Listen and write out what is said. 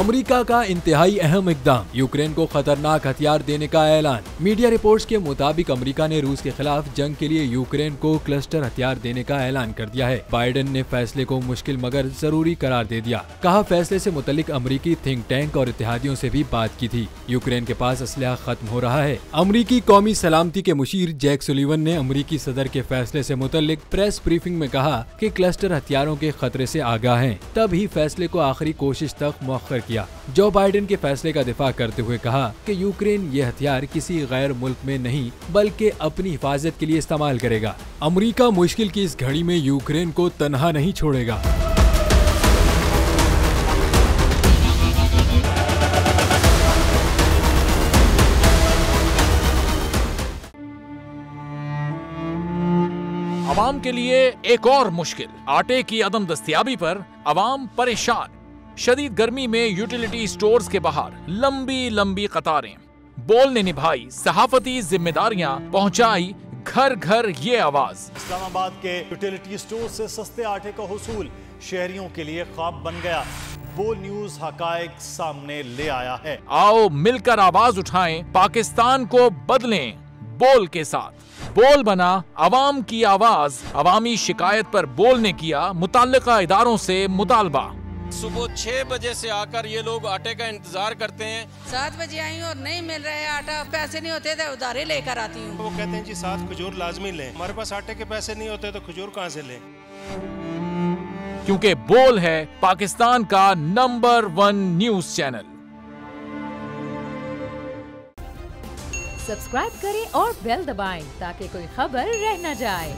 America का इंतहाई अहम इकदाम, यूक्रेन को खतरनाक हथियार देने का ऐलान। मीडिया रिपोर्ट्स के मुताबिक अमेरिका ने रूस के खिलाफ जंग के लिए यूक्रेन को क्लस्टर हथियार देने का ऐलान कर दिया है। बाइडेन ने फैसले को मुश्किल मगर जरूरी करार दे दिया। कहा, फैसले से मुतल्लिक अमेरिकी थिंक टैंक और इत्तेहादियों से भी बात की थी। यूक्रेन के पास असलहा खत्म हो रहा है। अमेरिकी कौमी सलामती के मुशीर जैक सुलिवन ने अमेरिकी सदर के फैसले से मुतल्लिक प्रेस ब्रीफिंग में कहा कि क्लस्टर हथियारों के खतरे से आगाह हैं, तब ही फैसले को आखिरी कोशिश तक मौखर किया। जो बाइडेन के फैसले का दिफा करते हुए कहा कि यूक्रेन ये हथियार किसी गैर मुल्क में नहीं बल्कि अपनी हिफाजत के लिए इस्तेमाल करेगा। अमेरिका मुश्किल की इस घड़ी में यूक्रेन को तन्हा नहीं छोड़ेगा। अवाम के लिए एक और मुश्किल, आटे की अदम दस्तयाबी पर अवाम परेशान। शदीद गर्मी में यूटिलिटी स्टोर्स के बाहर लंबी लंबी कतारें। बोल ने निभाई सहाफती जिम्मेदारियां, पहुंचाई घर घर ये आवाज। इस्लामाबाद के यूटिलिटी स्टोर से सस्ते आटे का हुसूल शहरियों के लिए ख्वाब बन गया। बोल न्यूज हकायक सामने ले आया है। आओ मिलकर आवाज उठाएं, पाकिस्तान को बदलें बोल के साथ। बोल बना अवाम की आवाज। अवामी शिकायत पर बोल ने किया मुताल्लिका इदारों से मुतालबा। सुबह 6 बजे से आकर ये लोग आटे का इंतजार करते हैं। 7 बजे आई और नहीं मिल रहा है आटा, पैसे नहीं होते तो उधारे लेकर आती हूँ। वो कहते हैं जी 7 खजूर लाजमी लें। हमारे पास आटे के पैसे नहीं होते तो खजूर कहाँ से लें? क्योंकि बोल है पाकिस्तान का नंबर 1 न्यूज चैनल। सब्सक्राइब करें और बेल दबाएं ताकि कोई खबर रह न जाए।